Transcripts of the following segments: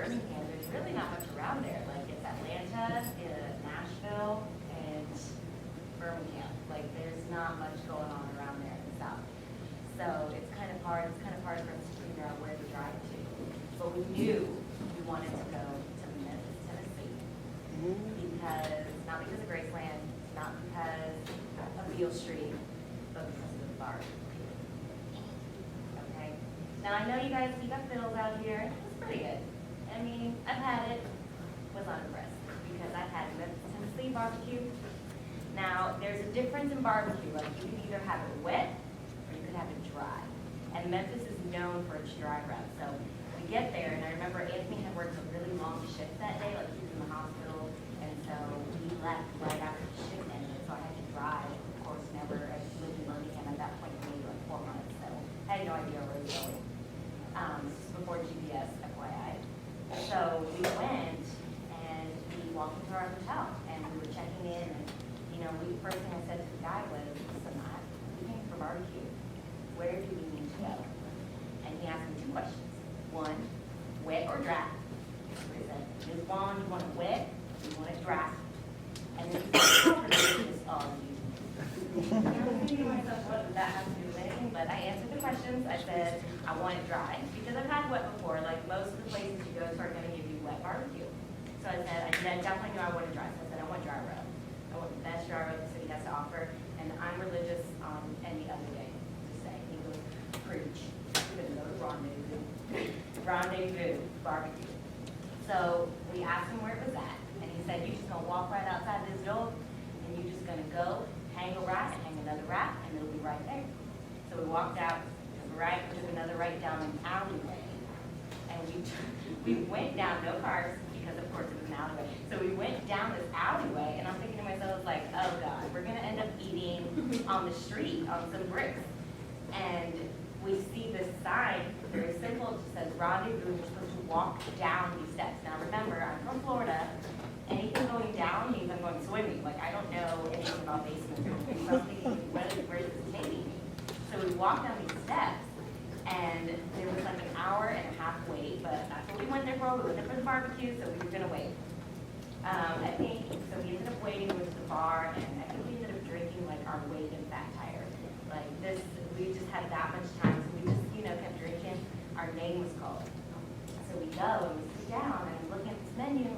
Birmingham, there's really not much around there. Like it's Atlanta, Nashville, and Birmingham. Like there's not much going on around there in the South. So it's kind of hard. It's kind of hard for us to figure out where to drive to. But we knew we wanted to go to Memphis, Tennessee, because not because of Graceland, not because of Beale Street, but because of the barbecue. Okay. Now I know you got fiddles out here. It's pretty good. I mean, I've had it. Was unimpressed because I've had Memphis, Tennessee barbecue. Now there's a difference in barbecue. Like you can either have it wet or you can have it dry. And Memphis is known for its dry rub. So we get there, and I remember Anthony had worked a really long shift that day. Like he was in the hospital, and so we left right after the shift ended. So I had to drive. Of course, never. I lived in Birmingham at that point, maybe like 4 months. So I had no idea where we were going. This was before GPS, FYI. So we went and we walked into our hotel and we were checking in. And the first thing I said to the guy was, "Listen, we came for barbecue. Where do we need to go?" And he asked me 2 questions. 1, wet or dry? So he said, "Ms. Juan, you want it wet? Or you want it dry?" And then he said, "How religious are you?" I was thinking to myself, what does that have to do with anything? But I answered the questions. I said, I want it dry because I've had wet before. Like most of the places you go to are going to give you wet barbecue. So I said, I definitely knew I wanted dry. So I said, I want dry rub. I want the best dry rub the city has to offer. And I'm religious any other day to say. He goes, preach. We're going to go to rendezvous barbecue. So we asked him where it was at. And he said, you're just going to walk right outside this door and you're just going to go hang a rack, hang another rack, and it'll be right there. So we walked out, took a right, took another right down an alleyway. And we went down, no cars, because of course it was an alleyway. So we went down this alleyway, and I'm thinking to myself, like, oh God, we're going to end up eating on the street, on some bricks. And we see this sign, very simple, it just says rendezvous, you're supposed to walk down these steps. Now remember, I'm from Florida. Anything going down means I'm going swimming. Like, I don't know anything about basements. So I'm thinking, where is this taking me? So we walked down these steps, and there was like an hour and a half wait, but that's what we went there for. We went there for the barbecue, so we were going to wait. I think, so we ended up waiting, we went to the bar, and I think we ended up drinking like our weight in fat tire. Like this, we just had that much time, so we just, kept drinking. Our name was called. So we go, and we sit down, and I'm looking at this menu,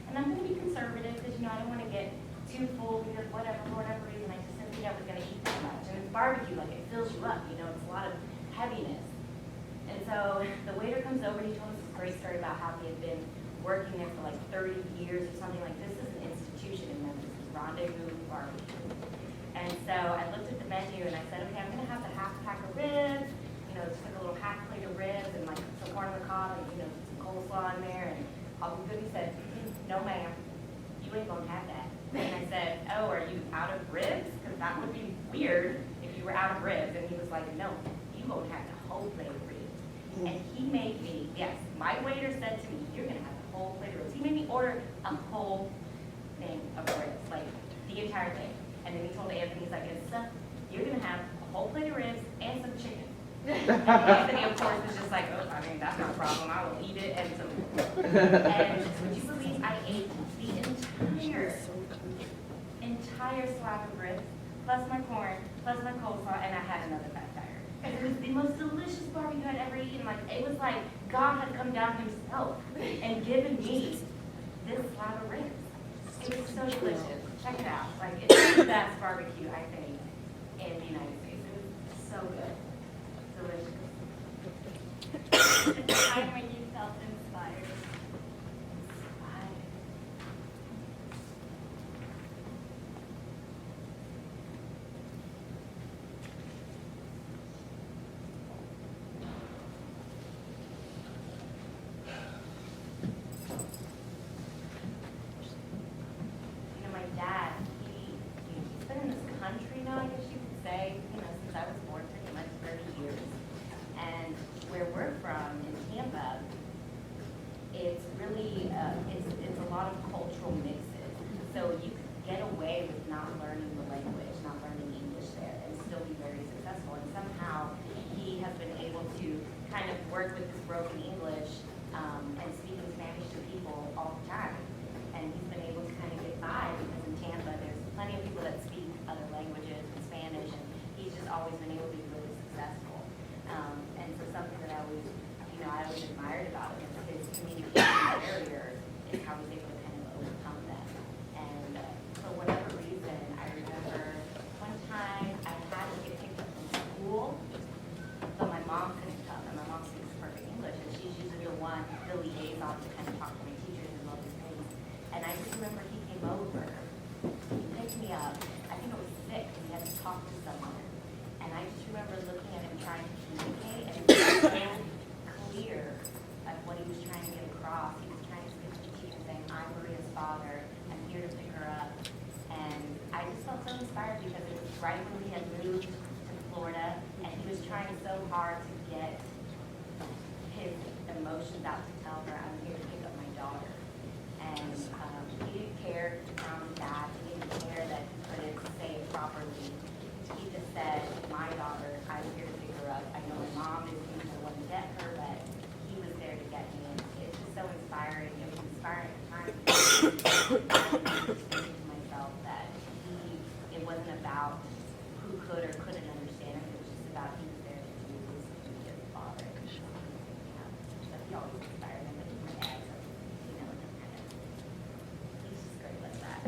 and I'm going to be conservative because, I don't want to get too full because for whatever reason, I just didn't think I was going to eat that much. And it's barbecue, like it fills you up, it's a lot of heaviness. And so the waiter comes over and he told us this great story about how he had been working there for like 30 years or something. Like this is an institution in Memphis, this rendezvous barbecue. And so I looked at the menu and I said, okay, I'm going to have the half pack of ribs, just like a little half plate of ribs and like some corn on the cob and, some coleslaw in there and all the good. He said, no ma'am, you ain't gonna have that. And I said, oh, are you out of ribs? Because that would be weird if you were out of ribs. And he was like, no, you gonna have the whole plate of ribs. And he made me, yes, my waiter said to me, you're gonna have the whole plate of ribs. He made me order a whole thing of ribs, like the entire thing. And then he told Anthony, he's like, you're gonna have a whole plate of ribs and some chicken. And Anthony, of course, was just like, oh, that's not a problem. I will eat it and some more. And would you believe I ate the entire slab of ribs, plus my corn, plus my coleslaw, and I had another fat tire. It was the most delicious barbecue I'd ever eaten. Like, it was like God had come down himself and given me this slab of ribs. It was so delicious. Check it out. Like, it's the best barbecue, I think, in the United States. It was so good. Delicious. It's a time when you felt inspired. My dad, he's been in this country now, I guess you could say, since I was born, pretty much 30 years. And where we're from in Tampa, it's really, it's a lot of cultural mixes. So you could get away with not learning the language, not learning English there, and still be very successful. And somehow he has been able to kind of work with this broken English and speak in Spanish always been able to be really successful. And so something that I always admired about him is his communication barriers and how he was able to kind of overcome them. And for whatever reason, I remember one time I had to get picked up from school, but my mom couldn't come, and my mom speaks perfect English, and she's usually the liaison to kind of talk to my teachers and all these things. And I just remember he came over, he picked me up, I think I was sick, and he had to talk to someone. And I just remember looking at him trying to communicate, and it was so clear of what he was trying to get across. He was trying to speak to the teacher saying, I'm Maria's father, I'm here to pick her up. And I just felt so inspired because it was right when we had moved to Florida, and he was trying so hard to get his emotions out to tell her, I'm here to pick up my daughter. And he didn't care to sound bad, he didn't care that he couldn't say it properly. He just said, my daughter, I'm here to pick her up. I know my mom is going to want to get her, but he was there to get me. And it's just so inspiring. It was inspiring at times. I was thinking to myself that it wasn't about who could or couldn't understand him. It was just about he was there to do something to his father. So he always inspired him, but he's my dad, so he's just great like that.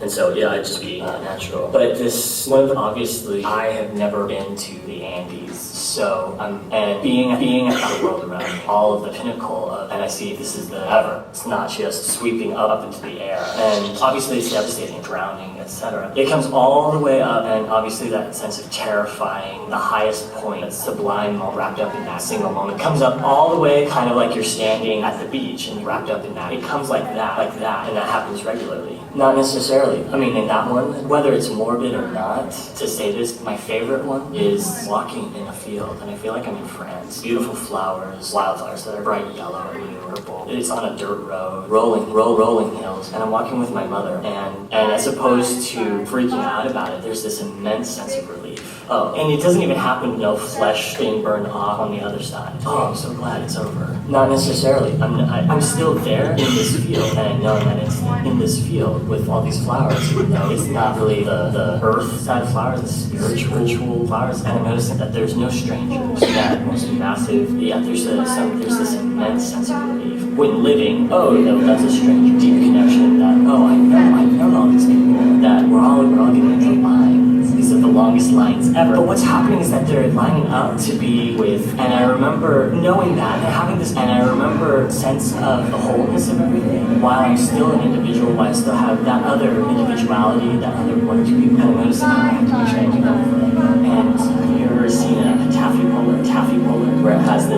And so, yeah, I'd just be natural. But this one, obviously, I have never been to the Andes. So, and being at the world around, all of the pinnacle of, and I see this is the ever. It's not just sweeping up into the air. And obviously it's devastating, drowning, etc. It comes all the way up, and obviously that sense of terrifying, the highest point, that sublime, all wrapped up in that single moment, comes up all the way kind of like you're standing at the beach and wrapped up in that. It comes like that, and that happens regularly. Not necessarily. I mean, in that one, whether it's morbid or not, to say this, my favorite one is walking in a field, and I feel like I'm in France. Beautiful flowers, wildflowers that are bright yellow and purple. It's on a dirt road, rolling hills, and I'm walking with my mother, and as opposed to freaking out about it, there's this immense sense of relief. Oh, and it doesn't even happen, no flesh being burned off on the other side. Oh, I'm so glad it's over. Not necessarily. I'm still there in this field, and I know that it's in this field with all these flowers, even though it's not really the earth side of flowers, the spiritual flowers. And I'm noticing that there's no strangers. That most massive, there's this immense sense of relief. When living, no, that's a stranger. Deep connection that, I know all these people, that we're all getting into lines. These are the longest lines ever. But what's happening is that they're lining up to be with, and I remember knowing that, and having this, and I remember sense of the wholeness of everything, while I'm still an individual, while I still have that other individuality, that other one or two people, and I'm noticing that I have to make sure I do that. And have you ever seen a taffy puller, where it has the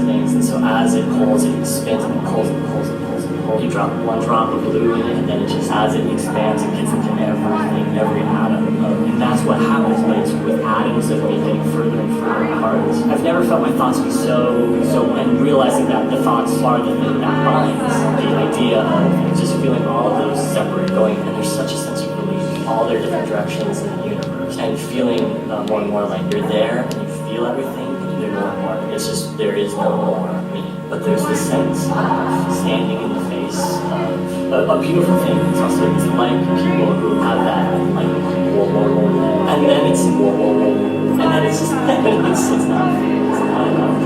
things, and so as it pulls, it spins and it pulls and pulls and pulls and pulls. You drop one drop of glue in it, and then it just as it expands, it gets into everything, every atom. And that's what happens, but it's with atoms of me getting further and further apart. I've never felt my thoughts be so, and realizing that the thoughts farther than that minds. The idea of just feeling all of those separate going, and there's such a sense of relief, all their different directions in the universe, and feeling more and more like you're there, and you feel everything, and you more and more. It's just, there is no more me. But there's this sense of standing in the face of a beautiful thing. It's also, it's like people who have that, like, whoa, and then it's whoa, and then it's just, it's not enough.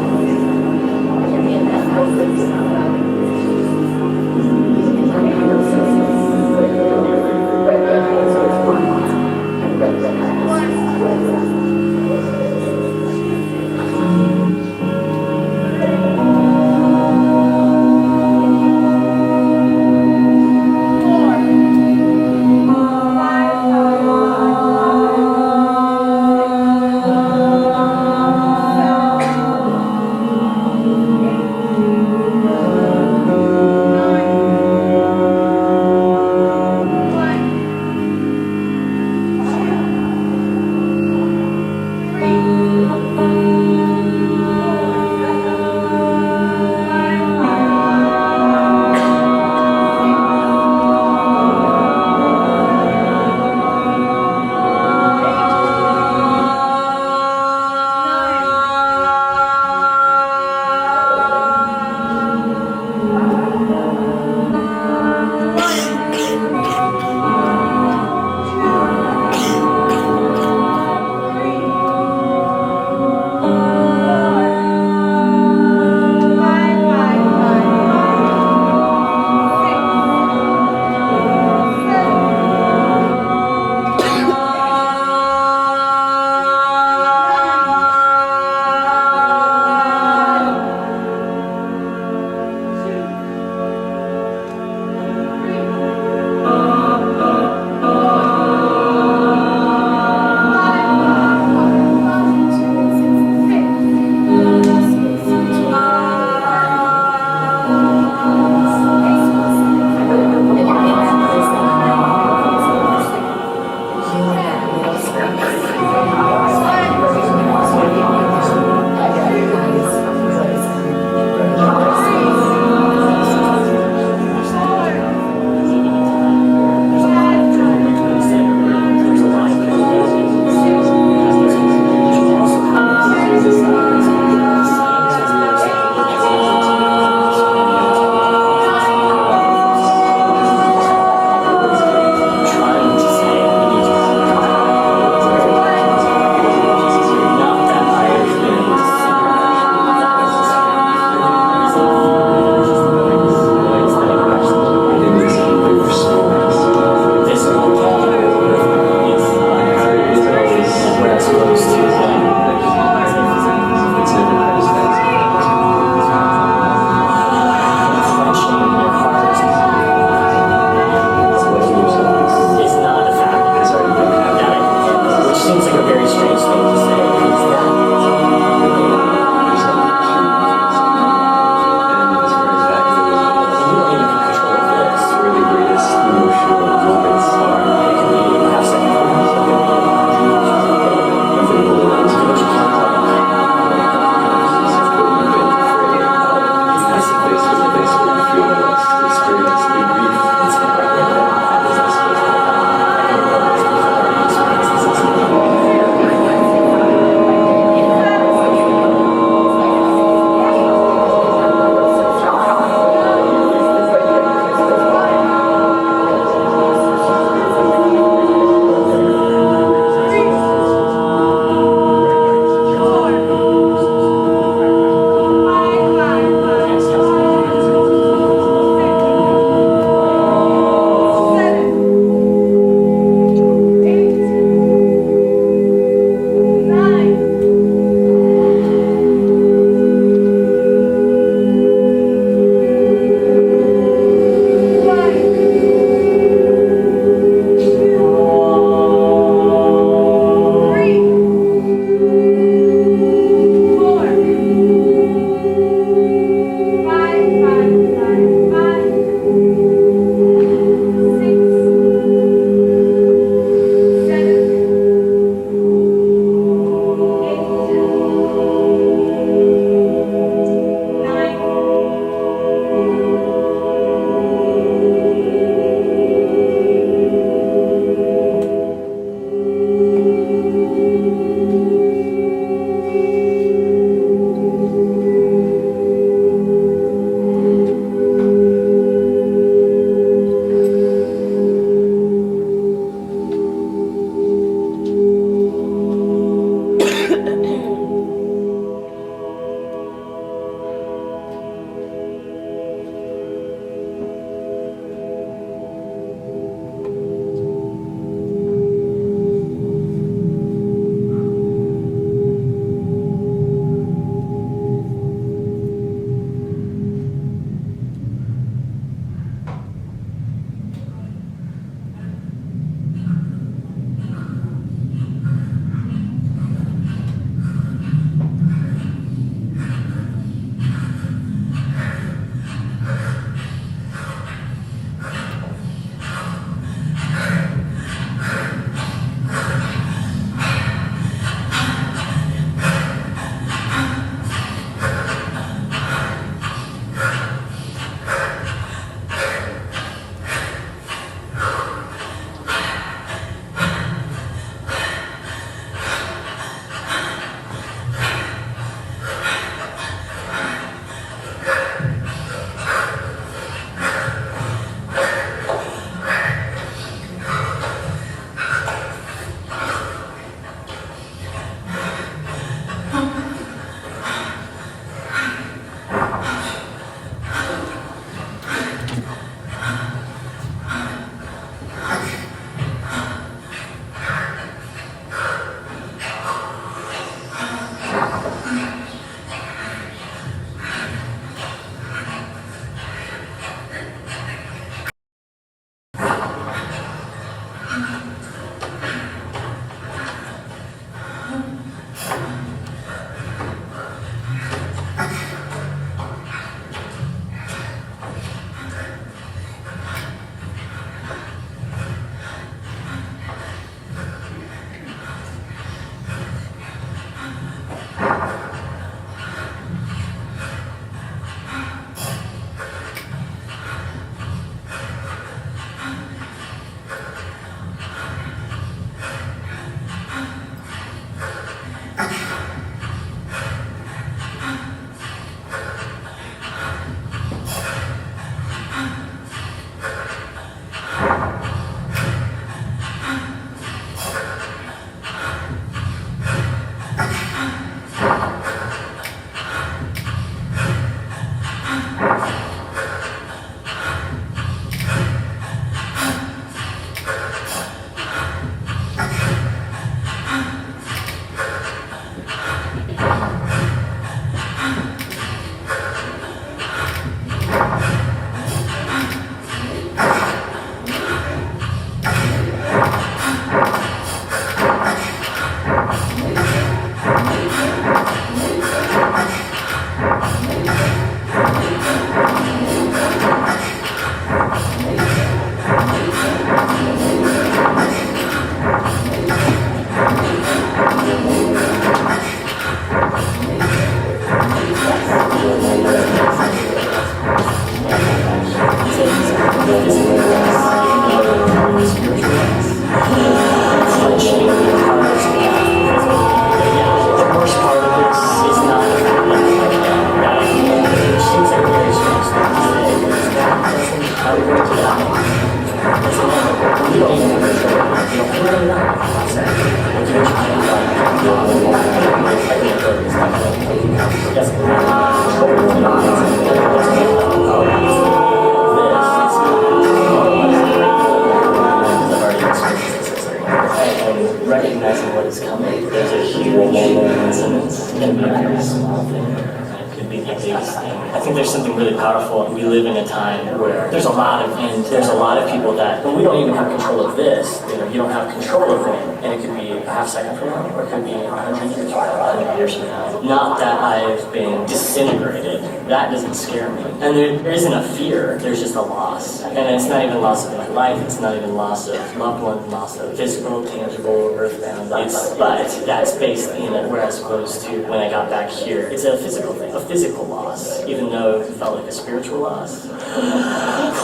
there's a huge incidence. It can be a very small thing. It could be the biggest thing. I think there's something really powerful. We live in a time where there's a lot of people that, well, we don't even have control of this. You don't have control of it. And it could be a half second from now, or it could be 100 years from now, 100 years from now. Not that I've been disintegrated. That doesn't scare me. And there isn't a fear, there's just a loss. And it's not even loss of my life, it's not even loss of loved one, loss of physical, tangible, earthbound. But that's based in it, whereas opposed to when I got back here, it's a physical thing, a physical loss, even though it felt like a spiritual loss.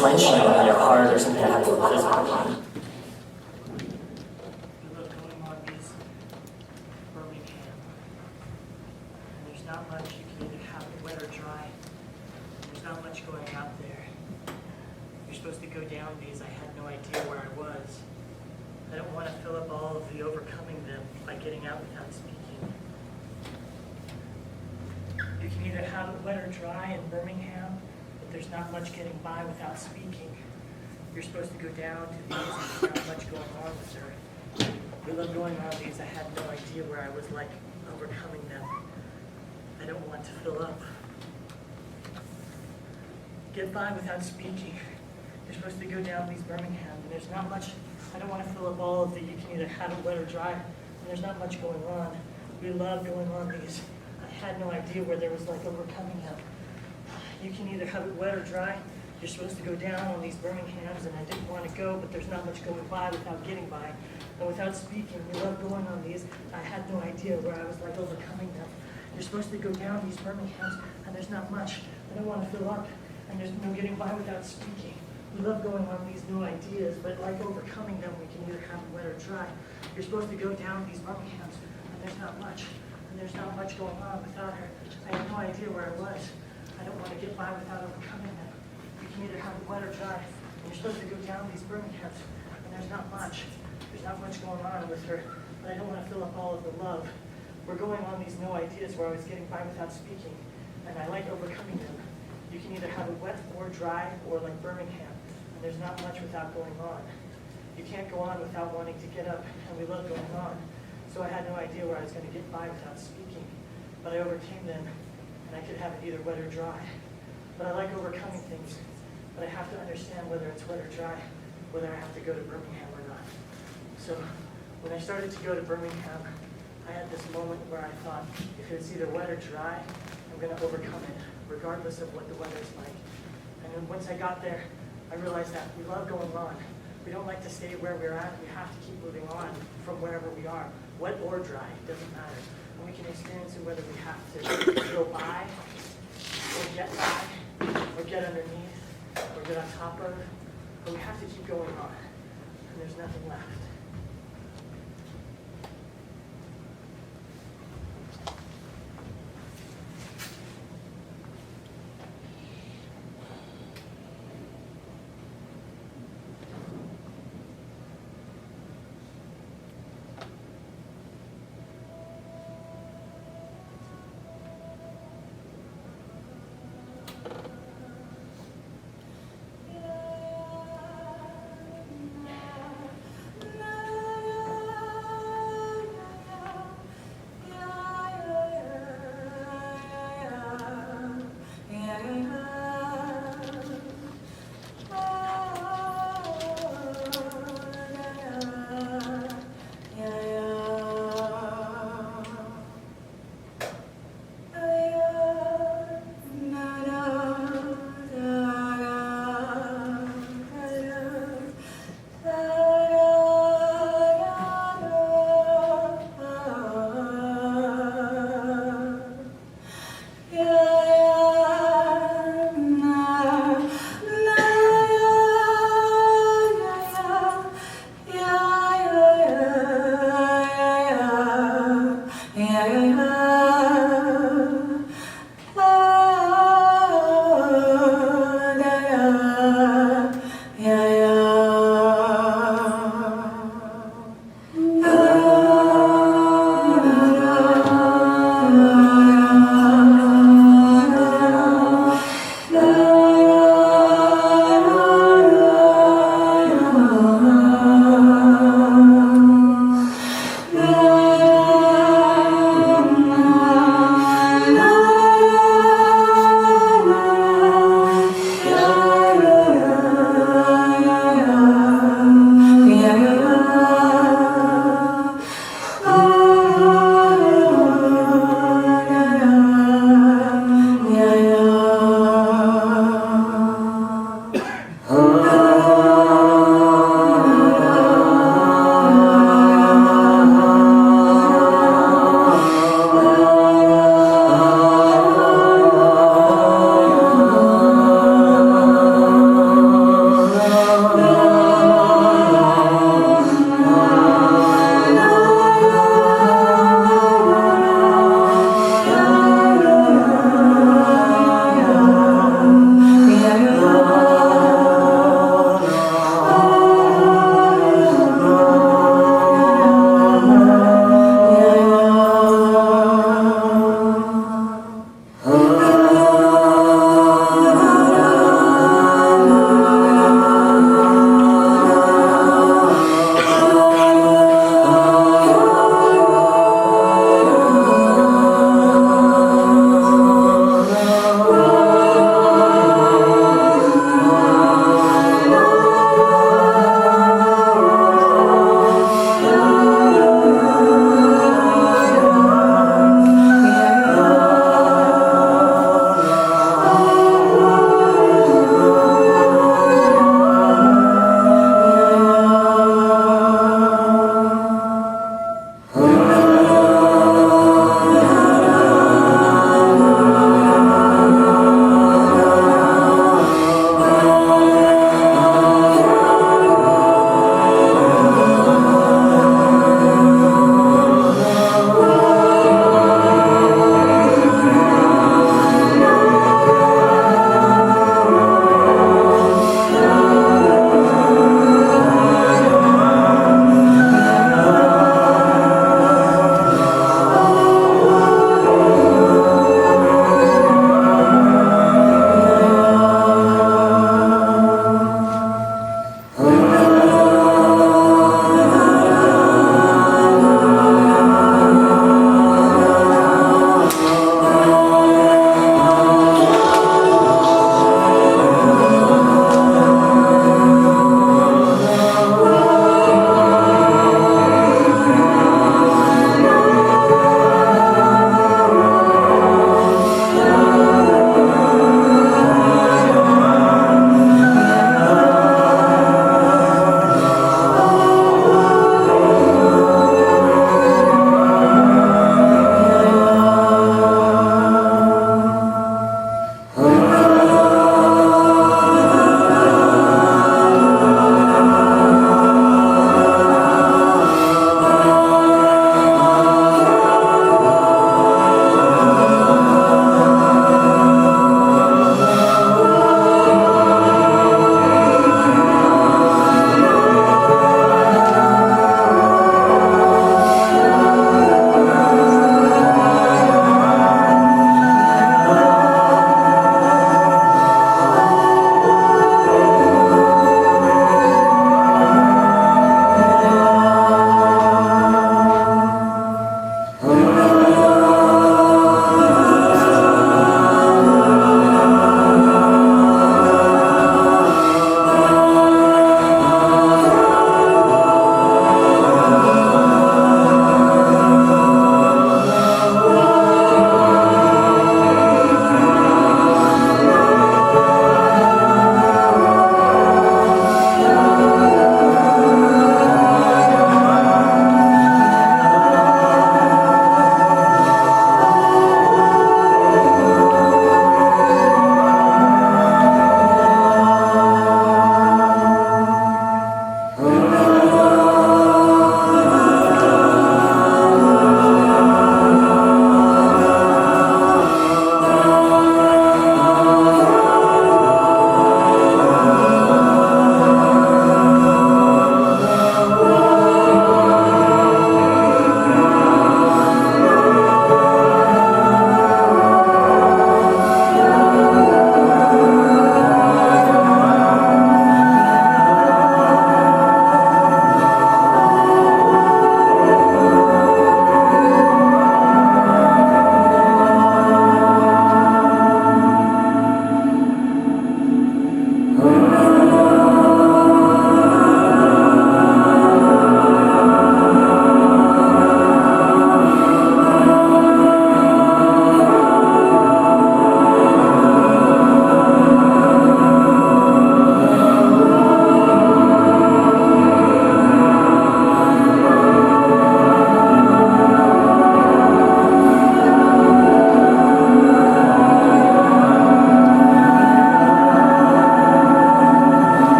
Clenching in your heart or something that happened with physical. Not much, you can either have it wet or dry. There's not much going out there. You're supposed to go down these. I had no idea where I was. I don't want to fill up all of the overcoming them by getting out without speaking. You can either have it wet or dry in Birmingham, but there's not much getting by without speaking. You're supposed to go down to these and there's not much going on with her. We love going on these. I had no idea where I was like overcoming them. I don't want to fill up. Get by without speaking. You're supposed to go down these Birmingham, and there's not much. I don't want to fill up all of the. You can either have it wet or dry, and there's not much going on. We love going on these. I had no idea where there was like overcoming them. You can either have it wet or dry. You're supposed to go down on these Birminghams, and I didn't want to go, but there's not much going by without getting by. And without speaking, we love going on these. I had no idea where I was like overcoming them. You're supposed to go down these Birminghams, and there's not much. I don't want to fill up, and there's no getting by without speaking. We love going on these new ideas, but like overcoming them, we can either have it wet or dry. You're supposed to go down these Birminghams, and there's not much. And there's not much going on without her. I had no idea where I was. I don't want to get by without overcoming them. You can either have it wet or dry, and you're supposed to go down these Birminghams, and there's not much. There's not much going on with her, but I don't want to fill up all of the love. We're going on these no ideas where I was getting by without speaking, and I like overcoming them. You can either have it wet or dry, or like Birmingham, and there's not much without going on. You can't go on without wanting to get up, and we love going on. So I had no idea where I was going to get by without speaking, but I overcame them, and I could have it either wet or dry. But I like overcoming things, but I have to understand whether it's wet or dry, whether I have to go to Birmingham or not. So when I started to go to Birmingham, I had this moment where I thought, if it's either wet or dry, I'm going to overcome it, regardless of what the weather's like. And then once I got there, I realized that we love going on. We don't like to stay where we're at. We have to keep moving on from wherever we are. Wet or dry, it doesn't matter. And we can experience it whether we have to go by, or get by, or get underneath, or get on top of, but we have to keep going on. And there's nothing left.